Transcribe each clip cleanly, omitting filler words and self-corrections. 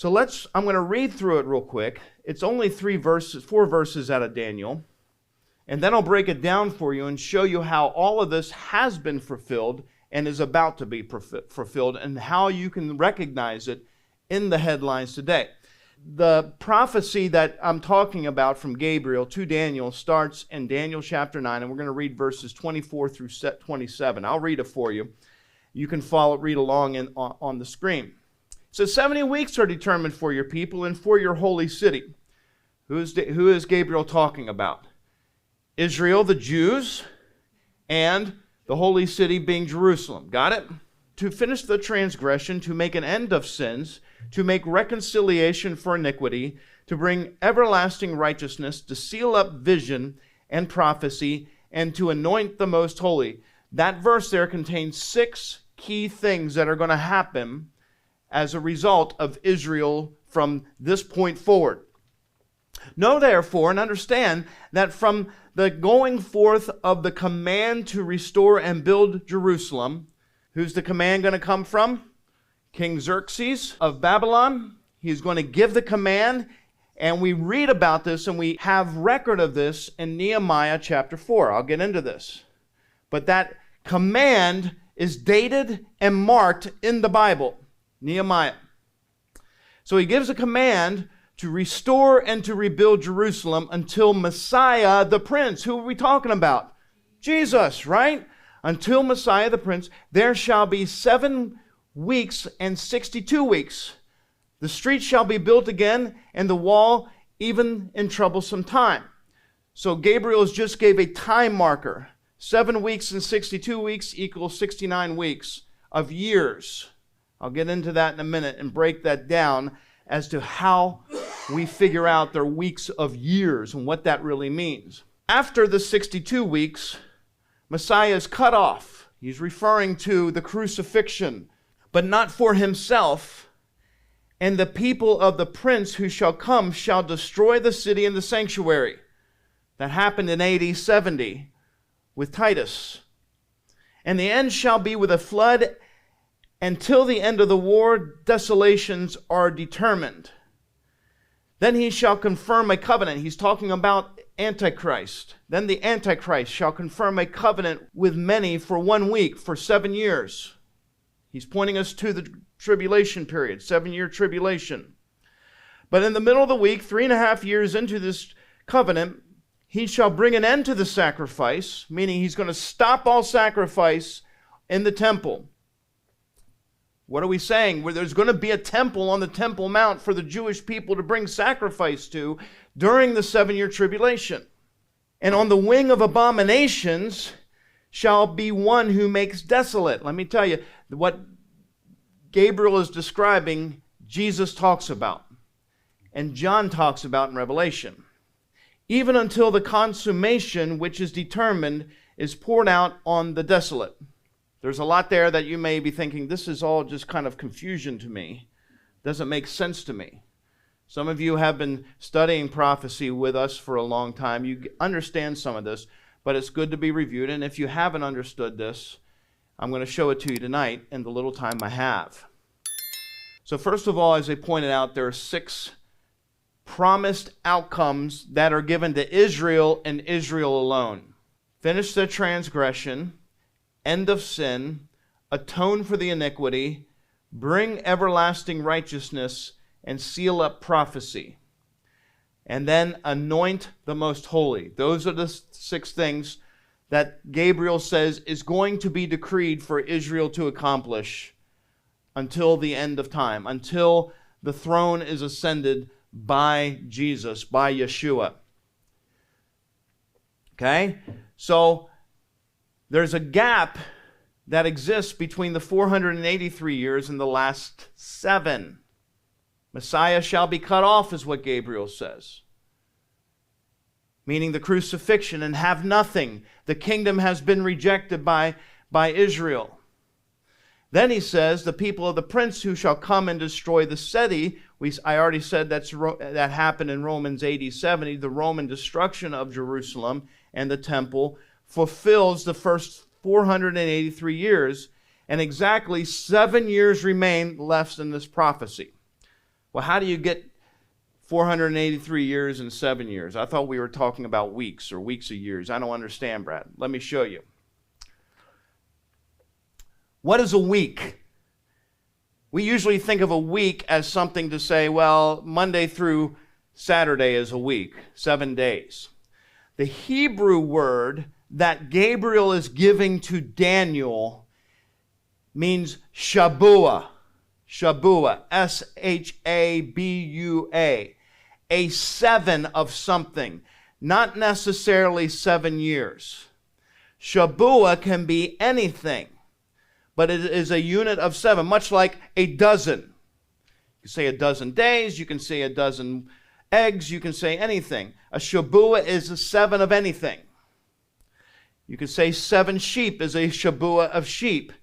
So I'm going to read through it real quick. It's only 4 verses out of Daniel. And then I'll break it down for you and show you how all of this has been fulfilled and is about to be fulfilled, and how you can recognize it in the headlines today. The prophecy that I'm talking about from Gabriel to Daniel starts in Daniel chapter 9, and we're going to read verses 24 through 27. I'll read it for you. You can read along on the screen. It says, 70 weeks are determined for your people and for your holy city. Who is Gabriel talking about? Israel, the Jews, and the holy city being Jerusalem. Got it? To finish the transgression, to make an end of sins, to make reconciliation for iniquity, to bring everlasting righteousness, to seal up vision and prophecy, and to anoint the most holy. That verse there contains 6 key things that are going to happen as a result of Israel from this point forward. Know therefore and understand that from the going forth of the command to restore and build Jerusalem, who's the command going to come from? King Xerxes of Babylon. He's going to give the command, and we read about this and we have record of this in Nehemiah chapter 4. I'll get into this. But that command is dated and marked in the Bible. Nehemiah. So he gives a command to restore and to rebuild Jerusalem until Messiah the Prince. Who are we talking about? Jesus, right? Until Messiah the Prince, there shall be 7 weeks and 62 weeks. The street shall be built again, and the wall even in troublesome time. So Gabriel just gave a time marker. 7 weeks and 62 weeks equals 69 weeks of years. I'll get into that in a minute and break that down as to how we figure out their weeks of years and what that really means. After the 62 weeks, Messiah is cut off. He's referring to the crucifixion, but not for himself. And the people of the prince who shall come shall destroy the city and the sanctuary. That happened in AD 70 with Titus. And the end shall be with a flood. Until the end of the war, desolations are determined. Then he shall confirm a covenant. He's talking about Antichrist. Then the Antichrist shall confirm a covenant with many for 1 week, for 7 years. He's pointing us to the tribulation period, 7-year tribulation. But in the middle of the week, 3.5 years into this covenant, he shall bring an end to the sacrifice, meaning he's going to stop all sacrifice in the temple. What are we saying? Where there's going to be a temple on the Temple Mount for the Jewish people to bring sacrifice to during the 7-year tribulation. And on the wing of abominations shall be one who makes desolate. Let me tell you, what Gabriel is describing, Jesus talks about. And John talks about in Revelation. Even until the consummation which is determined is poured out on the desolate. There's a lot there that you may be thinking, this is all just kind of confusion to me. Doesn't make sense to me. Some of you have been studying prophecy with us for a long time. You understand some of this, but it's good to be reviewed. And if you haven't understood this, I'm going to show it to you tonight in the little time I have. So first of all, as I pointed out, there are 6 promised outcomes that are given to Israel and Israel alone. Finish the transgression, end of sin, atone for the iniquity, bring everlasting righteousness, and seal up prophecy. And then anoint the most holy. Those are the 6 things that Gabriel says is going to be decreed for Israel to accomplish until the end of time, until the throne is ascended by Jesus, by Yeshua. Okay? So there's a gap that exists between the 483 years and the last 7. Messiah shall be cut off, is what Gabriel says. Meaning the crucifixion, and have nothing. The kingdom has been rejected by Israel. Then he says, the people of the prince who shall come and destroy the city. I already said that happened in Romans 80-70. The Roman destruction of Jerusalem and the temple fulfills the first 483 years, and exactly 7 years remain left in this prophecy. Well, how do you get 483 years in 7 years? I thought we were talking about weeks or weeks of years. I don't understand, Brad. Let me show you. What is a week? We usually think of a week as something to say, well, Monday through Saturday is a week, 7 days. The Hebrew word that Gabriel is giving to Daniel means Shabua. Shabua, S-H-A-B-U-A. A 7 of something, not necessarily 7 years. Shabua can be anything, but it is a unit of 7, much like a dozen. You can say a dozen days, you can say a dozen eggs, you can say anything. A Shabua is a 7 of anything. You could say 7 sheep is a Shabua of sheep.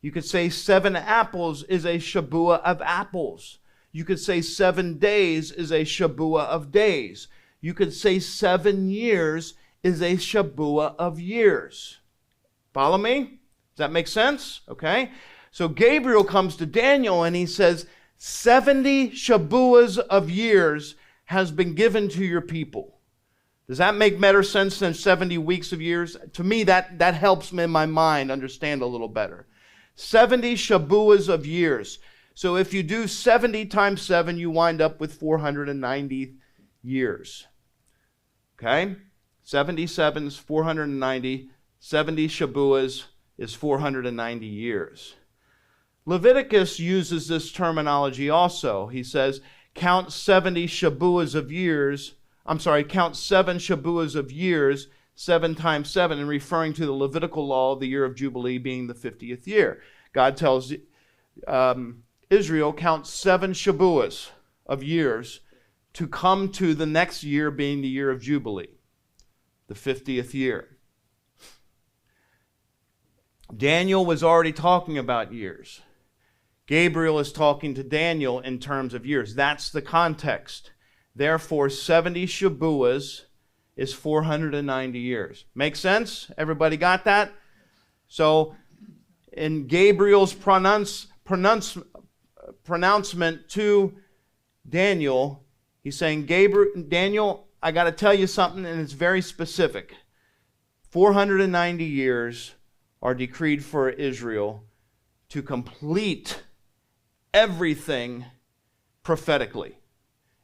You could say 7 apples is a Shabua of apples. You could say 7 days is a Shabua of days. You could say 7 years is a Shabua of years. Follow me? Does that make sense? Okay. So Gabriel comes to Daniel and he says, 70 Shabuas of years has been given to your people. Does that make better sense than 70 weeks of years? To me, that helps me in my mind understand a little better. 70 Shabuas of years. So if you do 70 times 7, you wind up with 490 years. Okay? 77 is 490. 70 Shabuas is 490 years. Leviticus uses this terminology also. He says, count 70 Shabuas of years. Count 7 Shabuas of years, 7 times 7, and referring to the Levitical law of the year of Jubilee being the 50th year. God tells Israel, count 7 Shabuas of years to come to the next year being the year of Jubilee, the 50th year. Daniel was already talking about years. Gabriel is talking to Daniel in terms of years. That's the context. Therefore, 70 Shabuas is 490 years. Make sense? Everybody got that? So, in Gabriel's pronouncement to Daniel, he's saying, Daniel, I got to tell you something, and it's very specific. 490 years are decreed for Israel to complete everything prophetically.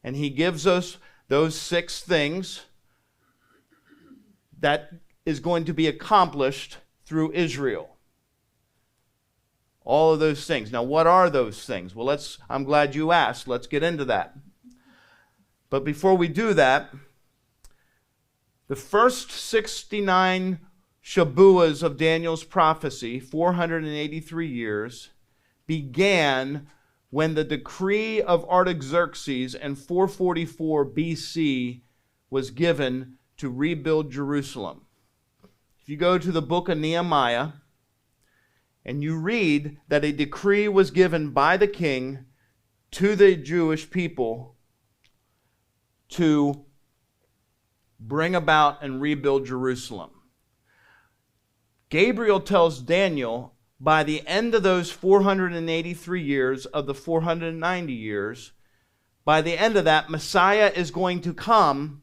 And he gives us those 6 things that is going to be accomplished through Israel. All of those things. Now, what are those things? Well, I'm glad you asked. Let's get into that. But before we do that, the first 69 Shabuas of Daniel's prophecy, 483 years, began when the decree of Artaxerxes in 444 BC was given to rebuild Jerusalem. If you go to the book of Nehemiah, and you read that a decree was given by the king to the Jewish people to bring about and rebuild Jerusalem. Gabriel tells Daniel, by the end of those 483 years of the 490 years, by the end of that, Messiah is going to come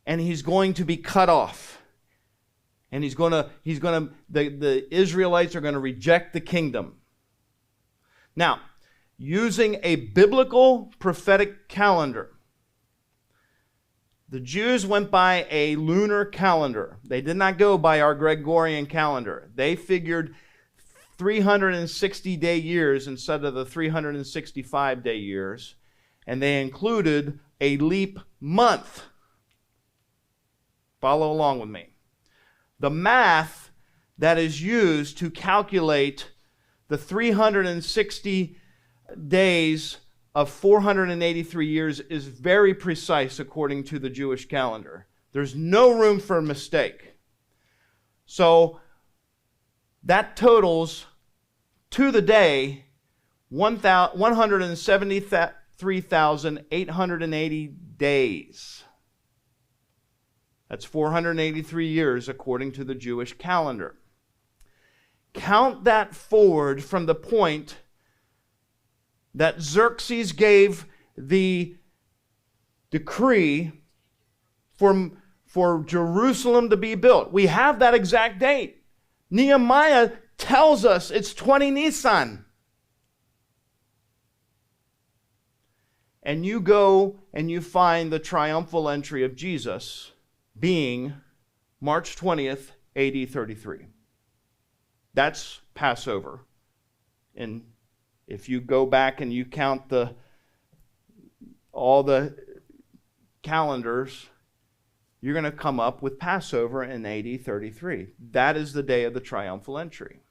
and he's going to be cut off. And the Israelites are going to reject the kingdom. Now, using a biblical prophetic calendar, the Jews went by a lunar calendar. They did not go by our Gregorian calendar. They figured 360-day years instead of the 365-day years. And they included a leap month. Follow along with me. The math that is used to calculate the 360 days of 483 years is very precise according to the Jewish calendar. There's no room for a mistake. So that totals to the day 173,880 days. That's 483 years according to the Jewish calendar. Count that forward from the point that Xerxes gave the decree for Jerusalem to be built. We have that exact date. Nehemiah tells us it's 20 Nisan. And you go and you find the triumphal entry of Jesus being March 20th, AD 33. That's Passover. And if you go back and you count all the calendars, you're going to come up with Passover in AD 33. That is the day of the triumphal entry.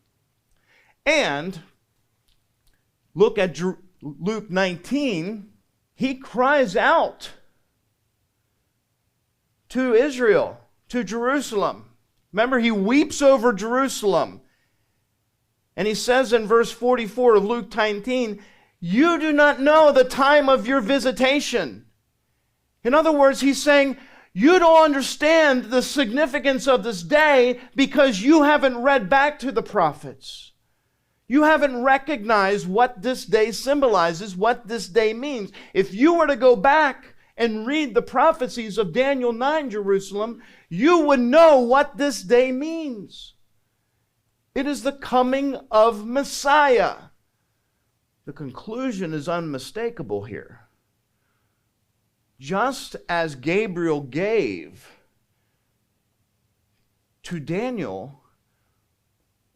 And look at Luke 19. He cries out to Israel, to Jerusalem. Remember, he weeps over Jerusalem. And he says in verse 44 of Luke 19, you do not know the time of your visitation. In other words, he's saying, you don't understand the significance of this day because you haven't read back to the prophets. You haven't recognized what this day symbolizes, what this day means. If you were to go back and read the prophecies of Daniel 9, Jerusalem, you would know what this day means. It is the coming of Messiah. The conclusion is unmistakable here. Just as Gabriel gave to Daniel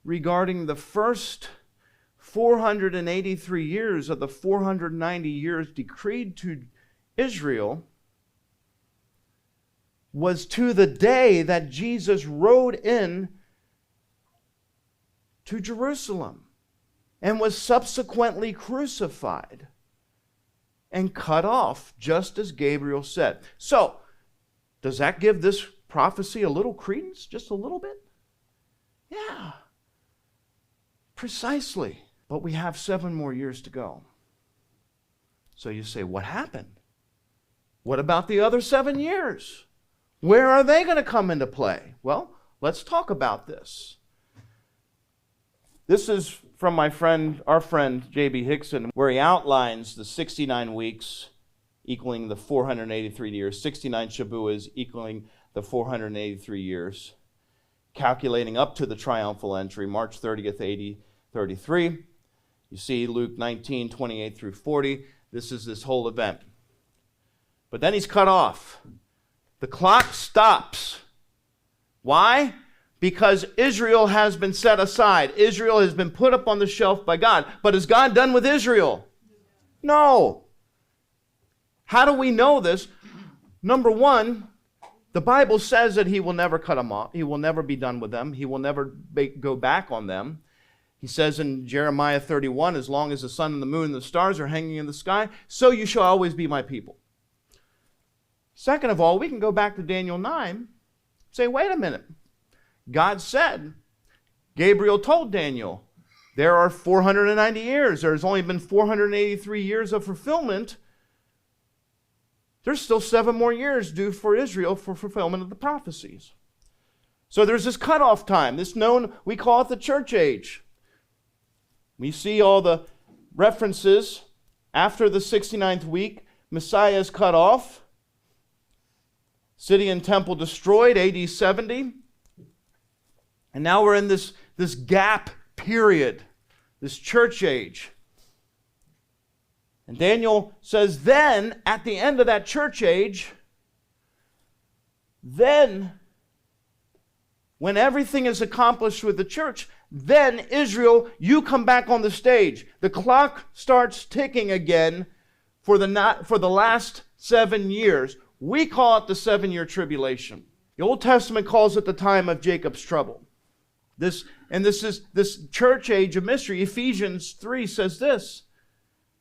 regarding the first 483 years of the 490 years decreed to Israel, was to the day that Jesus rode in to Jerusalem and was subsequently crucified and cut off, just as Gabriel said. So, does that give this prophecy a little credence? Just a little bit? Yeah. Precisely. But we have 7 more years to go. So you say, what happened? What about the other 7 years? Where are they going to come into play? Well, let's talk about this. This is from our friend J.B. Hickson, where he outlines the 69 weeks equaling the 483 years, 69 Shavuos equaling the 483 years, calculating up to the triumphal entry, March 30th, AD 33. You see Luke 19, 28 through 40. This is this whole event. But then he's cut off. The clock stops. Why? Because Israel has been set aside. Israel has been put up on the shelf by God. But is God done with Israel? No. How do we know this? Number one, the Bible says that he will never cut them off. He will never be done with them. He will never go back on them. He says in Jeremiah 31, as long as the sun and the moon and the stars are hanging in the sky, so you shall always be my people. Second of all, we can go back to Daniel 9 and say, wait a minute. God said, Gabriel told Daniel, there are 490 years. There's only been 483 years of fulfillment. There's still 7 more years due for Israel for fulfillment of the prophecies. So there's this cutoff time, we call it the church age. We see all the references after the 69th week. Messiah is cut off. City and temple destroyed, AD 70. And now we're in this gap period, this church age. And Daniel says then, at the end of that church age, then, when everything is accomplished with the church, then Israel, you come back on the stage. The clock starts ticking again for the last 7 years. We call it the 7-year tribulation. The Old Testament calls it the time of Jacob's trouble. This church age of mystery. Ephesians 3 says this,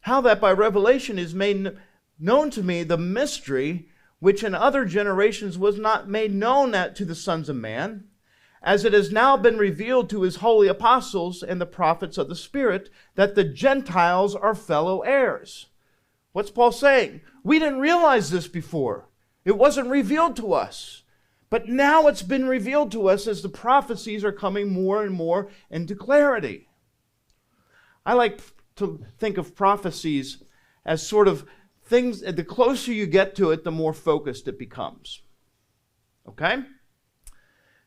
how that by revelation is made known to me the mystery which in other generations was not made known to the sons of man, as it has now been revealed to his holy apostles and the prophets of the Spirit, that the Gentiles are fellow heirs. What's Paul saying? We didn't realize this before. It wasn't revealed to us. But now it's been revealed to us as the prophecies are coming more and more into clarity. I like to think of prophecies as sort of the closer you get to it, the more focused it becomes. Okay?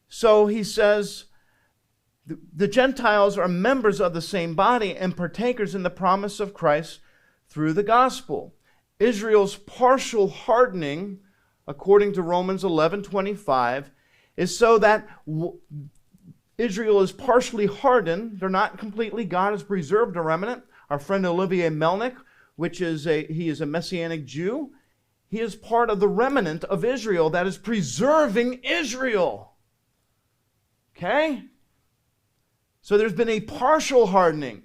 So he says, the Gentiles are members of the same body and partakers in the promise of Christ through the gospel. Israel's partial hardening, according to Romans 11:25, is so that Israel is partially hardened. They're not completely. God has preserved a remnant. Our friend Olivier Melnick, he is a Messianic Jew. He is part of the remnant of Israel that is preserving Israel. Okay? So there's been a partial hardening.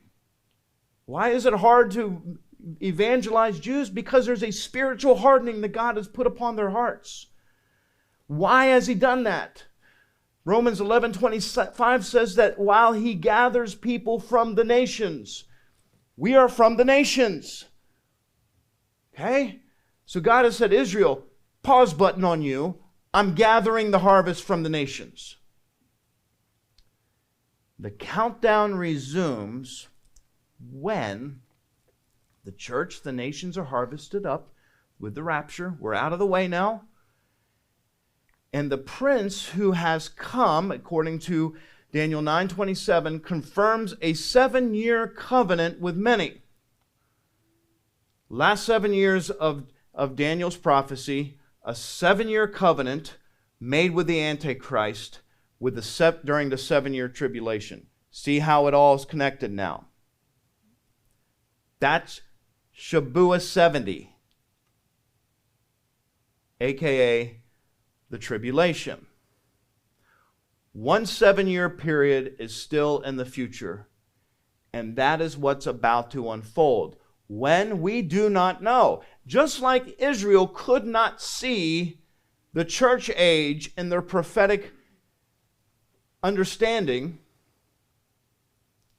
Why is it hard to evangelize Jews? Because there's a spiritual hardening that God has put upon their hearts. Why has he done that? Romans 11:25 says that while he gathers people from the nations, we are from the nations. Okay? So God has said, Israel, pause button on you. I'm gathering the harvest from the nations. The countdown resumes when the church, the nations are harvested up with the rapture. We're out of the way now. And the prince who has come, according to Daniel 9:27, confirms a 7-year covenant with many. Last 7 years of Daniel's prophecy, a 7-year covenant made with the Antichrist during the 7-year tribulation. See how it all is connected now. That's Shabuah 70, a.k.a. the tribulation. One 7-year period is still in the future, and that is what's about to unfold. When we do not know. Just like Israel could not see the church age in their prophetic understanding,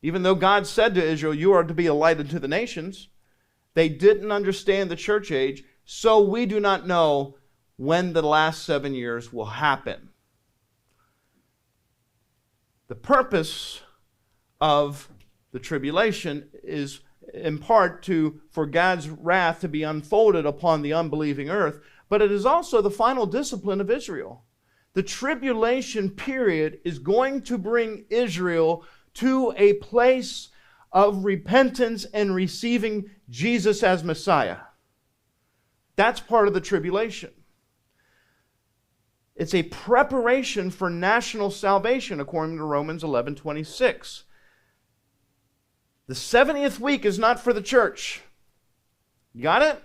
even though God said to Israel, you are to be a light unto the nations, they didn't understand the church age, so we do not know when the last 7 years will happen. The purpose of the tribulation is in part for God's wrath to be unfolded upon the unbelieving earth, but it is also the final discipline of Israel. The tribulation period is going to bring Israel to a place of repentance and receiving Jesus as Messiah. That's part of the tribulation. It's a preparation for national salvation, according to Romans 11:26. The 70th week is not for the church. You got it?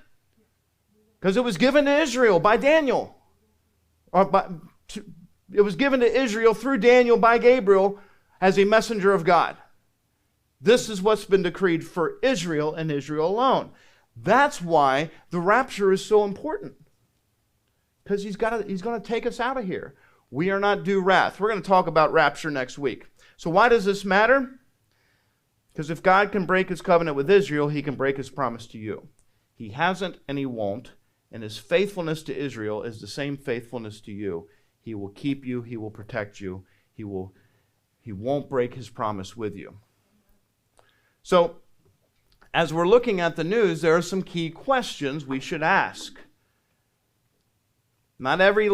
Because it was given to Israel by Daniel. It was given to Israel through Daniel by Gabriel as a messenger of God. This is what's been decreed for Israel and Israel alone. That's why the rapture is so important. Because he's going to take us out of here. We are not due wrath. We're going to talk about rapture next week. So why does this matter? Because if God can break his covenant with Israel, he can break his promise to you. He hasn't and he won't. And his faithfulness to Israel is the same faithfulness to you. He will keep you. He will protect you. He won't break his promise with you. So, as we're looking at the news, there are some key questions we should ask. Not every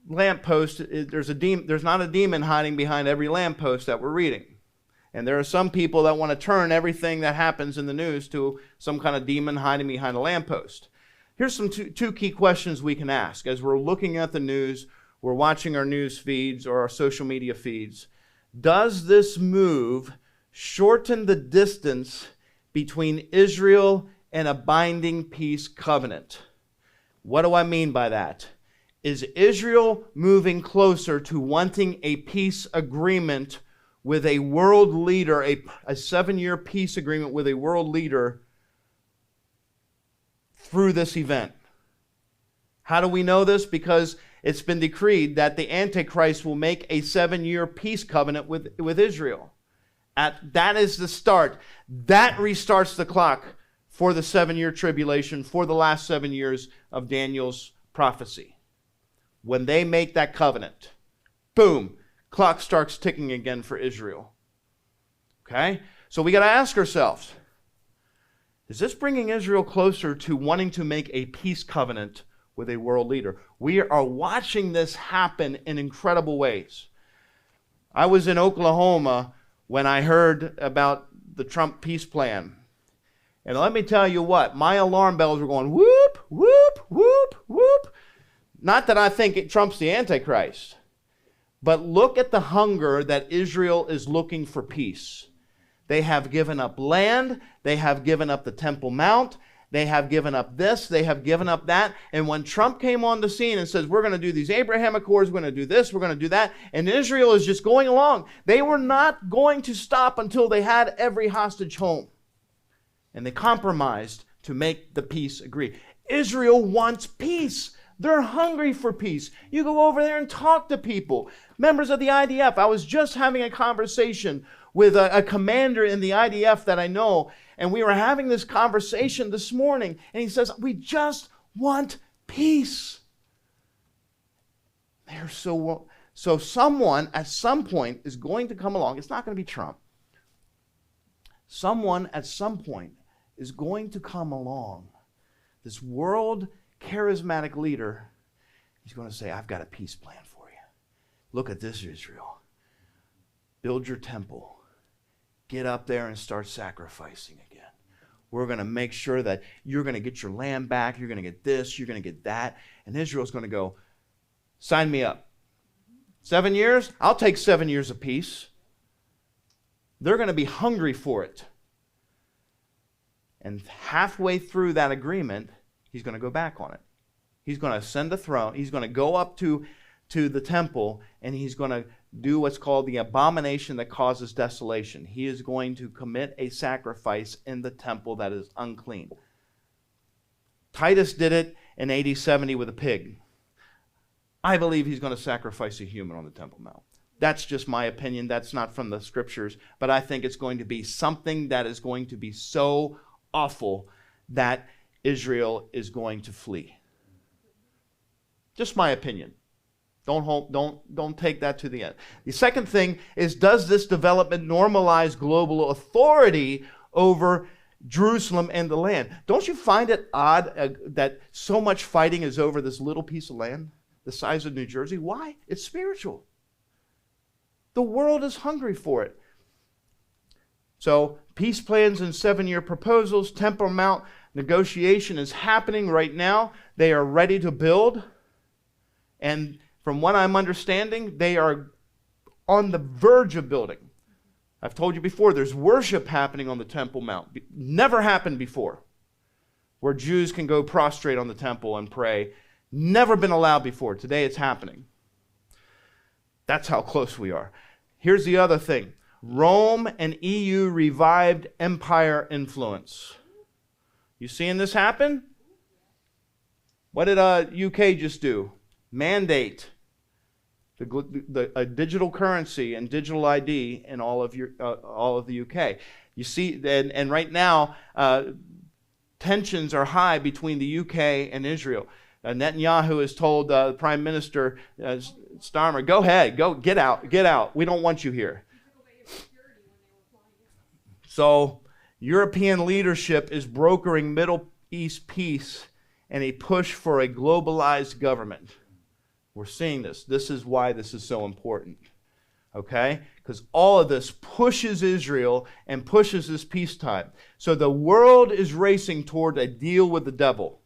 lamppost, there's not a demon hiding behind every lamppost that we're reading. And there are some people that want to turn everything that happens in the news to some kind of demon hiding behind a lamppost. Here's some two key questions we can ask. As we're looking at the news, we're watching our news feeds or our social media feeds. Does this move shorten the distance between Israel and a binding peace covenant? What do I mean by that? Is Israel moving closer to wanting a peace agreement with a world leader, a 7-year peace agreement with a world leader through this event? How do we know this? Because it's been decreed that the Antichrist will make a 7-year peace covenant with Israel. That is the start. That restarts the clock for the 7-year tribulation, for the last 7 years of Daniel's prophecy. When they make that covenant, boom, clock starts ticking again for Israel. Okay? So we got to ask ourselves, Is this bringing Israel closer to wanting to make a peace covenant with a world leader? We are watching this happen in incredible ways. I was in Oklahoma when I heard about the Trump peace plan. And let me tell you what, my alarm bells were going whoop, whoop, whoop, whoop. Not that I think Trump's the Antichrist, but look at the hunger that Israel is looking for peace. They have given up land, they have given up the Temple Mount, they have given up this, they have given up that. And when Trump came on the scene and says, we're going to do these Abraham Accords, we're going to do this, we're going to do that, and Israel is just going along, they were not going to stop until they had every hostage home. And they compromised to make the peace agree. Israel wants peace. They're hungry for peace. You go over there and talk to people. Members of the IDF. I was just having a conversation with a commander in the IDF that I know, and we were having this conversation this morning, and he says, we just want peace. They're so someone at some point is going to come along. It's not going to be Trump. Someone at some point is going to come along. This world charismatic leader, he's going to say, I've got a peace plan for you. Look at this, Israel. Build your temple. Get up there and start sacrificing again. We're going to make sure that you're going to get your land back. You're going to get this. You're going to get that. And Israel's going to go, sign me up. 7 years? I'll take 7 years of peace. They're going to be hungry for it. And halfway through that agreement, he's going to go back on it. He's going to ascend the throne. He's going to go up to the temple, and he's going to do what's called the abomination that causes desolation. He is going to commit a sacrifice in the temple that is unclean. Titus did it in AD 70 with a pig. I believe he's going to sacrifice a human on the Temple Mount. That's just my opinion. That's not from the scriptures. But I think it's going to be something that is going to be so awful that Israel is going to flee. Just my opinion. Don't take that to the end. The second thing is, does this development normalize global authority over Jerusalem and the land? Don't you find it odd that so much fighting is over this little piece of land, the size of New Jersey? Why? It's spiritual. The world is hungry for it. So, peace plans and 7-year proposals, Temple Mount negotiation is happening right now. They are ready to build. And from what I'm understanding, they are on the verge of building. I've told you before, there's worship happening on the Temple Mount. Never happened before. Where Jews can go prostrate on the temple and pray. Never been allowed before. Today it's happening. That's how close we are. Here's the other thing. Rome and EU revived empire influence. You seeing this happen? What did UK just do? Mandate a digital currency and digital ID in all of the UK. You see, and right now tensions are high between the UK and Israel. Netanyahu has told the Prime Minister Starmer, "Go ahead, get out. We don't want you here." So European leadership is brokering Middle East peace and a push for a globalized government. We're seeing this. This is why this is so important. Okay? Because all of this pushes Israel and pushes this peacetime. So the world is racing toward a deal with the devil.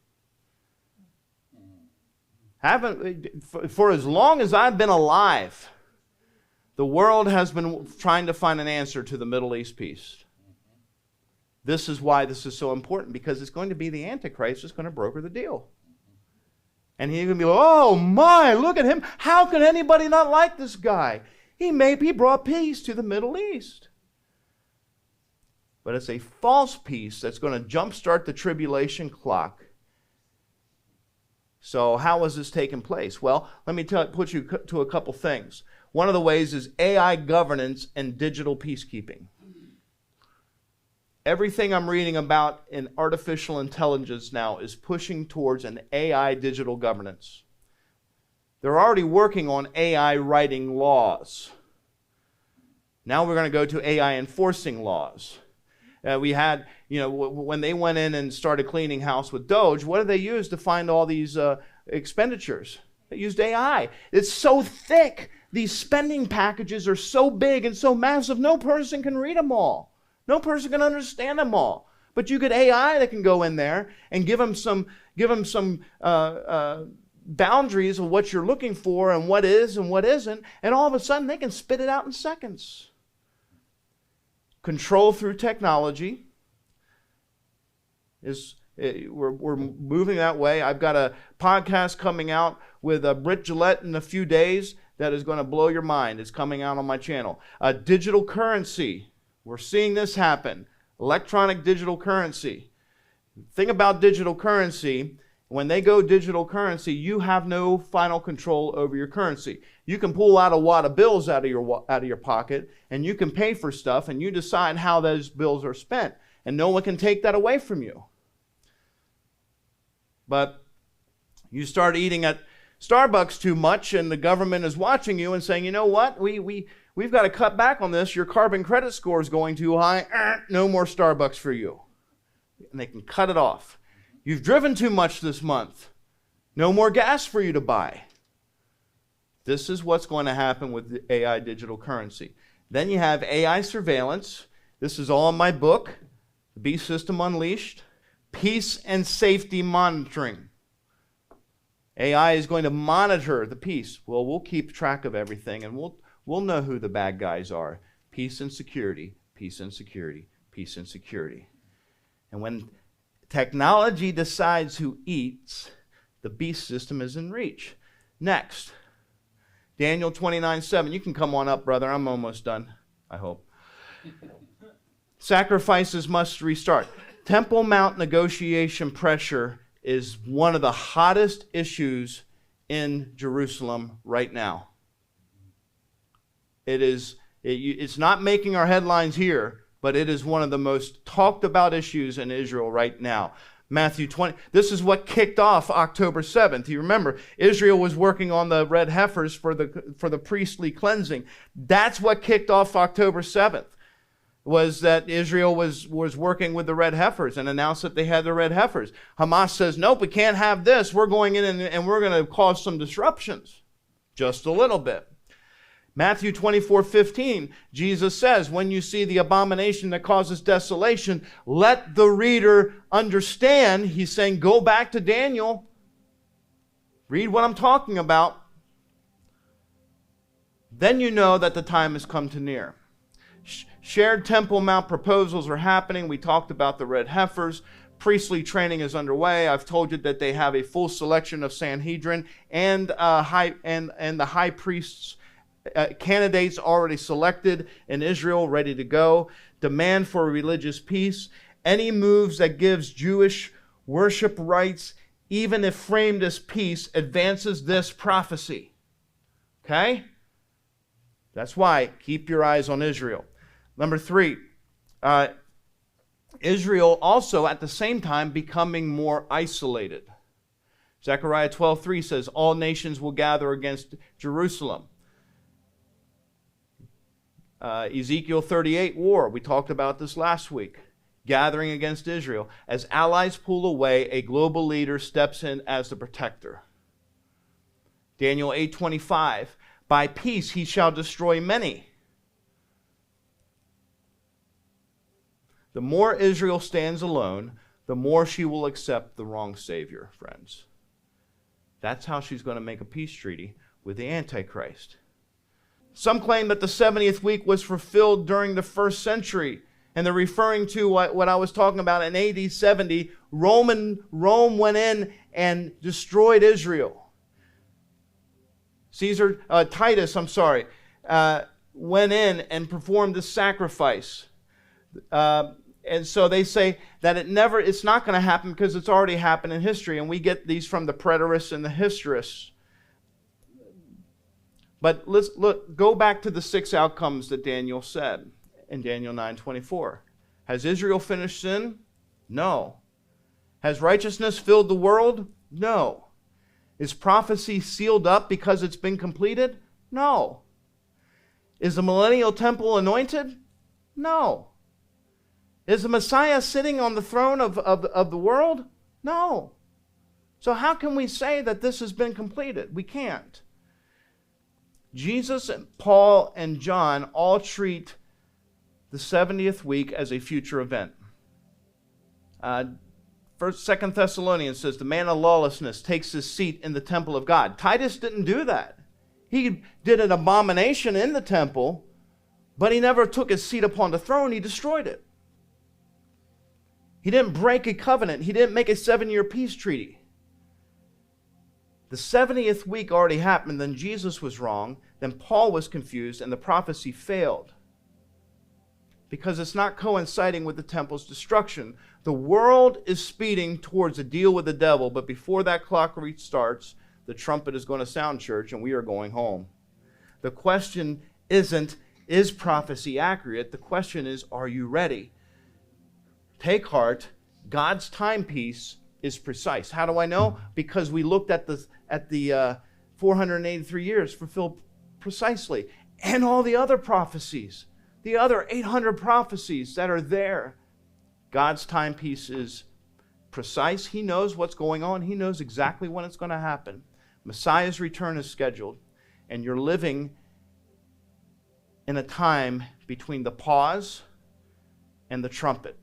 For as long as I've been alive, the world has been trying to find an answer to the Middle East peace. This is why this is so important, because it's going to be the Antichrist that's going to broker the deal. And he's going to be like, oh my, look at him. How can anybody not like this guy? He brought peace to the Middle East. But it's a false peace that's going to jumpstart the tribulation clock. So how is this taking place? Well, let me put you to a couple things. One of the ways is AI governance and digital peacekeeping. Everything I'm reading about in artificial intelligence now is pushing towards an AI digital governance. They're already working on AI writing laws. Now we're going to go to AI enforcing laws. We had, when they went in and started cleaning house with Doge, what did they use to find all these expenditures? They used AI. It's so thick. These spending packages are so big and so massive, no person can read them all. No person can understand them all. But you get AI that can go in there and give them some boundaries of what you're looking for and what is and what isn't, and all of a sudden they can spit it out in seconds. Control through technology we're moving that way. I've got a podcast coming out with Britt Gillette in a few days that is going to blow your mind. It's coming out on my channel. Digital currency. We're seeing this happen. Electronic digital currency. Thing about digital currency, when they go digital currency, you have no final control over your currency. You can pull out a wad of bills out of your pocket, and you can pay for stuff, and you decide how those bills are spent, and no one can take that away from you. But you start eating at Starbucks too much, and the government is watching you and saying, you know what, we've got to cut back on this. Your carbon credit score is going too high. No more Starbucks for you. And they can cut it off. You've driven too much this month. No more gas for you to buy. This is what's going to happen with the AI digital currency. Then you have AI surveillance. This is all in my book, The Beast System Unleashed. Peace and safety monitoring. AI is going to monitor the peace. Well, we'll keep track of everything, and we'll know who the bad guys are. Peace and security, peace and security, peace and security. And when technology decides who eats, the beast system is in reach. Next, Daniel 29:7. You can come on up, brother. I'm almost done, I hope. Sacrifices must restart. Temple Mount negotiation pressure is one of the hottest issues in Jerusalem right now. It's not making our headlines here, but it is one of the most talked about issues in Israel right now. Matthew 20. This is what kicked off October 7th. You remember, Israel was working on the red heifers for the priestly cleansing. That's what kicked off October 7th. Was that Israel was working with the red heifers and announced that they had the red heifers. Hamas says, nope, we can't have this. We're going in and we're going to cause some disruptions. Just a little bit. Matthew 24:15, Jesus says, when you see the abomination that causes desolation, let the reader understand. He's saying, go back to Daniel. Read what I'm talking about. Then you know that the time has come to near. Shared Temple Mount proposals are happening. We talked about the red heifers. Priestly training is underway. I've told you that they have a full selection of Sanhedrin and the high priests. Candidates already selected in Israel, ready to go. Demand for religious peace. Any moves that gives Jewish worship rights, even if framed as peace, advances this prophecy. Okay? That's why keep your eyes on Israel. Number 3, Israel also at the same time becoming more isolated. Zechariah 12:3 says, all nations will gather against Jerusalem. Ezekiel 38, war. We talked about this last week. Gathering against Israel. As allies pull away, a global leader steps in as the protector. Daniel 8:25, by peace he shall destroy many. The more Israel stands alone, the more she will accept the wrong Savior, friends. That's how she's going to make a peace treaty with the Antichrist. Some claim that the 70th week was fulfilled during the 1st century, and they're referring to what I was talking about in AD 70. Rome went in and destroyed Israel. Titus went in and performed the sacrifice. And so they say that it's not going to happen because it's already happened in history. And we get these from the preterists and the historists. But let's go back to the 6 outcomes that Daniel said in Daniel 9:24. Has Israel finished sin? No. Has righteousness filled the world? No. Is prophecy sealed up because it's been completed? No. Is the millennial temple anointed? No. Is the Messiah sitting on the throne of the world? No. So how can we say that this has been completed? We can't. Jesus, Paul, and John all treat the 70th week as a future event. 2 Thessalonians says, the man of lawlessness takes his seat in the temple of God. Titus didn't do that. He did an abomination in the temple, but he never took his seat upon the throne. He destroyed it. He didn't break a covenant. He didn't make a 7-year peace treaty. The 70th week already happened. Then Jesus was wrong. Then Paul was confused, and the prophecy failed. Because it's not coinciding with the temple's destruction. The world is speeding towards a deal with the devil, but before that clock restarts, the trumpet is going to sound, church, and we are going home. The question isn't, is prophecy accurate? The question is, are you ready? Take heart, God's timepiece is precise. How do I know? Because we looked at the 483 years fulfilled precisely. And all the other prophecies, the other 800 prophecies that are there. God's timepiece is precise. He knows what's going on. He knows exactly when it's going to happen. Messiah's return is scheduled. And you're living in a time between the pause and the trumpet.